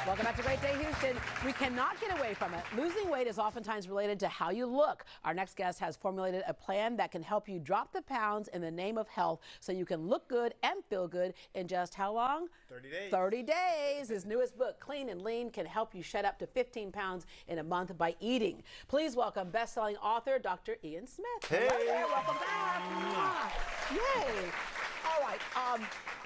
Welcome back to Great Day Houston. We cannot get away from it. Losing weight is oftentimes related to how you look. Our next guest has formulated a plan that can help you drop the pounds in the name of health so you can look good and feel good in just how long? 30 days. 30 days. His newest book, Clean and Lean, can help you shed up to 15 pounds in a month by eating. Please welcome best-selling author Dr. Ian Smith. Hey. Hello there. Welcome back. Yay. All right.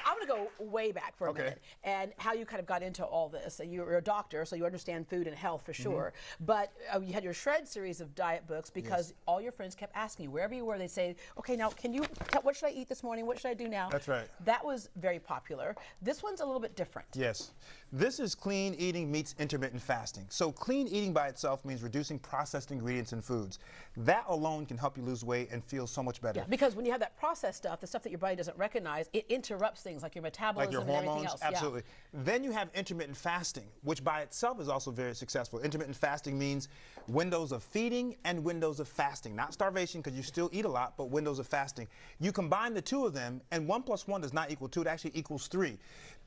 I'm going to go way back for a minute and how you kind of got into all this. You're a doctor, so you understand food and health for sure. But you had your Shred series of diet books because all your friends kept asking you, wherever you were, they'd say, okay, now can you tell, what should I eat this morning? What should I do now? That's right. That was very popular. This one's a little bit different. Yes. This is clean eating meets intermittent fasting. So clean eating by itself means reducing processed ingredients in foods. That alone can help you lose weight and feel so much better. Yeah, because when you have that processed stuff, the stuff that your body doesn't recognize, it interrupts things like your metabolism like your and everything hormones, else. absolutely. Yeah. Then you have intermittent fasting, which by itself is also very successful. Intermittent fasting means windows of feeding and windows of fasting. Not starvation, because you still eat a lot, but windows of fasting. You combine the two of them, and 1 + 1 does not equal 2, it actually equals 3.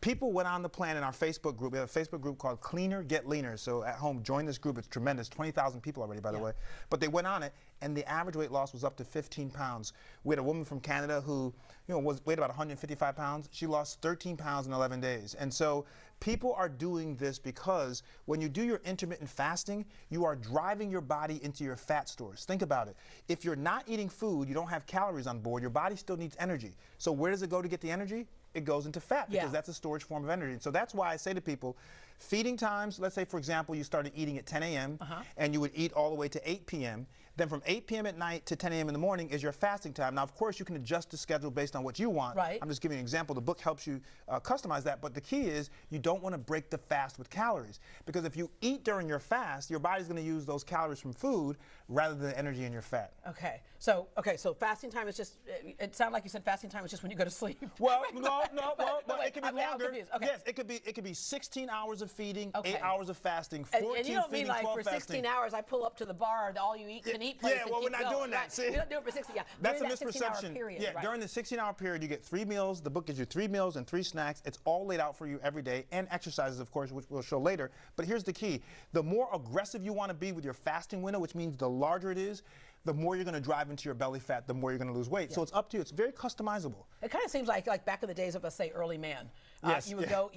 People went on the plan in our Facebook group. We have a Facebook group called Cleaner Get Leaner. So at home, join this group. It's tremendous. 20,000 people already, by the way. But they went on it, and the average weight loss was up to 15 pounds. We had a woman from Canada who, weighed about 155 pounds. She lost 13 pounds in 11 days. And so people are doing this because when you do your intermittent fasting, you are driving your body into your fat stores. Think about it. If you're not eating food, you don't have calories on board, your body still needs energy. So where does it go to get the energy? It goes into fat because that's a storage form of energy. And so that's why I say to people, feeding times, let's say, for example, you started eating at 10 a.m. And you would eat all the way to 8 p.m. Then from 8 p.m. at night to 10 a.m. in the morning is your fasting time. Now, of course, you can adjust the schedule based on what you want. Right. I'm just giving an example. The book helps you customize that. But the key is you don't want to break the fast with calories. Because if you eat during your fast, your body's going to use those calories from food rather than the energy in your fat. Okay. So fasting time is just, it sounded like you said fasting time is just when you go to sleep. Well, no, it could be I'm longer. confused. Okay. Yes, it could be 16 hours of feeding, 8 hours of fasting, 14 and you don't feeding, mean like 12 for fasting. 16 hours I pull up to the bar, the all you eat can eat place. Yeah, well, we're not doing that. Right. See? You don't do it for 16. Yeah, that's a during that misperception. 16-hour period, Yeah, right. during the 16-hour period, you get 3 meals. The book gives you 3 meals and 3 snacks. It's all laid out for you every day, and exercises, of course, which we'll show later. But here's the key: the more aggressive you want to be with your fasting window, which means the larger it is, the more you're going to drive into your belly fat, the more you're going to lose weight. So it's up to you. It's very customizable. It kind of seems like back in the days of, let's say, early man. Yes. You would go,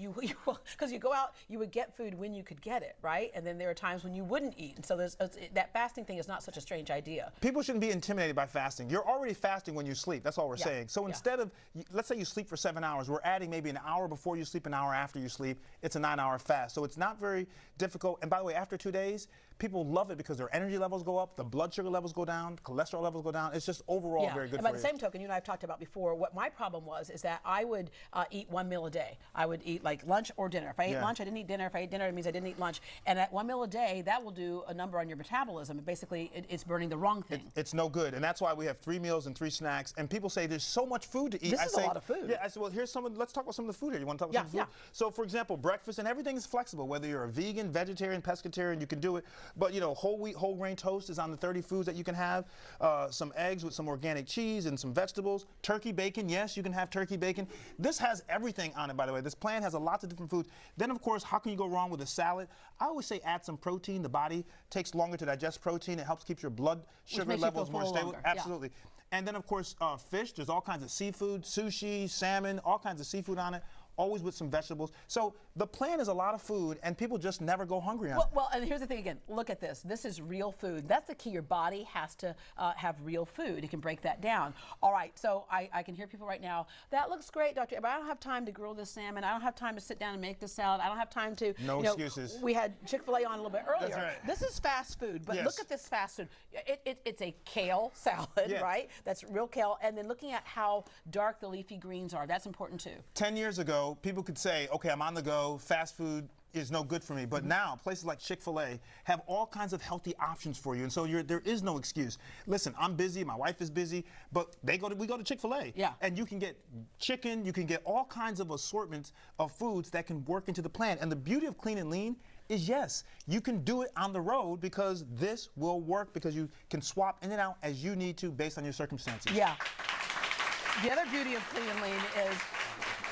because you go out, you would get food when you could get it, right? And then there are times when you wouldn't eat. And so that fasting thing is not such a strange idea. People shouldn't be intimidated by fasting. You're already fasting when you sleep. That's all we're saying. So instead of, let's say you sleep for 7 hours, we're adding maybe an hour before you sleep, an hour after you sleep. It's a 9-hour fast. So it's not very difficult. And by the way, after 2 days, people love it because their energy levels go up, the blood sugar levels go down, cholesterol levels go down. It's just overall very good for you. And by the same token, you and I have talked about before, what my problem was is that I would eat 1 meal a day. I would eat like lunch or dinner. If I ate lunch, I didn't eat dinner. If I ate dinner, it means I didn't eat lunch. And at 1 meal a day, that will do a number on your metabolism. Basically, it's burning the wrong thing. It's no good. And that's why we have 3 meals and 3 snacks. And people say there's so much food to eat. This is a lot of food. Yeah, I said, well, let's talk about some of the food here. You want to talk about some of the food? So, for example, breakfast, and everything is flexible. Whether you're a vegan, vegetarian, pescatarian, you can do it. But, whole wheat, whole grain toast is on the 30 foods that you can have. Some eggs with some organic cheese and some vegetables. Turkey bacon, yes, you can have turkey bacon. This has everything on it, by the way. This plan has lots of different foods. Then, of course, how can you go wrong with a salad? I always say add some protein. The body takes longer to digest protein. It helps keep your blood sugar levels more stable. Absolutely. And then, of course, fish. There's all kinds of seafood, sushi, salmon, all kinds of seafood on it. Always with some vegetables. So the plan is a lot of food, and people just never go hungry on it. Well, and here's the thing again. Look at this. This is real food. That's the key. Your body has to have real food. It can break that down. All right, so I can hear people right now, that looks great, doctor, but I don't have time to grill this salmon. I don't have time to sit down and make this salad. I don't have time to... No excuses. We had Chick-fil-A on a little bit earlier. That's right. This is fast food, but look at this fast food. It's a kale salad, right? That's real kale. And then looking at how dark the leafy greens are, that's important too. 10 years ago, people could say, okay, I'm on the go, fast food is no good for me. But now, places like Chick-fil-A have all kinds of healthy options for you. And so there is no excuse. Listen, I'm busy, my wife is busy, but we go to Chick-fil-A. Yeah. And you can get chicken, you can get all kinds of assortments of foods that can work into the plan. And the beauty of Clean and Lean is, yes, you can do it on the road because this will work because you can swap in and out as you need to based on your circumstances. Yeah. The other beauty of Clean and Lean is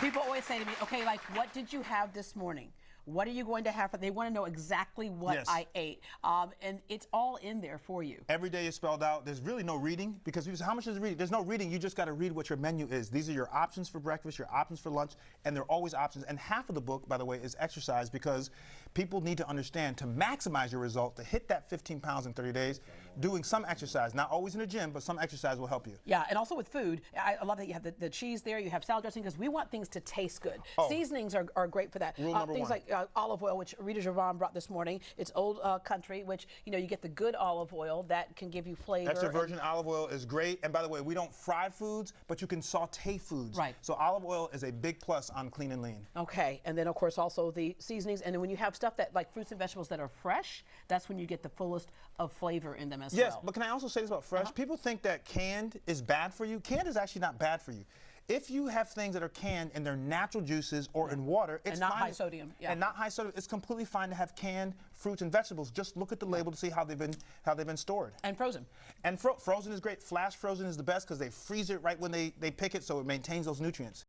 people always say to me, okay, like, what did you have this morning? what are you going to have for, they want to know exactly what Yes. I ate. And it's all in there for you. Every day is spelled out. There's really no reading because people say, how much is reading? There's no reading. You just got to read what your menu is. These are your options for breakfast, your options for lunch, and they're always options. And half of the book, by the way, is exercise because people need to understand to maximize your result, to hit that 15 pounds in 30 days, doing some exercise, not always in the gym, but some exercise will help you. Yeah, and also with food, I love that you have the cheese there, you have salad dressing, because we want things to taste good. Oh. Seasonings are great for that. Rule number things one. like olive oil, which Rita Javon brought this morning. It's old country, which, you know, you get the good olive oil that can give you flavor. Extra virgin olive oil is great. And by the way, we don't fry foods, but you can saute foods. Right. So olive oil is a big plus on clean and lean. Okay, and then of course also the seasonings, and then when you have stuff that like fruits and vegetables that are fresh, that's when you get the fullest of flavor in them as well. Yes, but can I also say this about fresh? People think that canned is bad for you. Canned is actually not bad for you. If you have things that are canned in their natural juices or in water, it's And not fine. high sodium, yeah. And not high sodium. It's completely fine to have canned fruits and vegetables. Just look at the label to see how they've been stored. And frozen. And frozen is great. Flash frozen is the best because they freeze it right when they pick it, so it maintains those nutrients.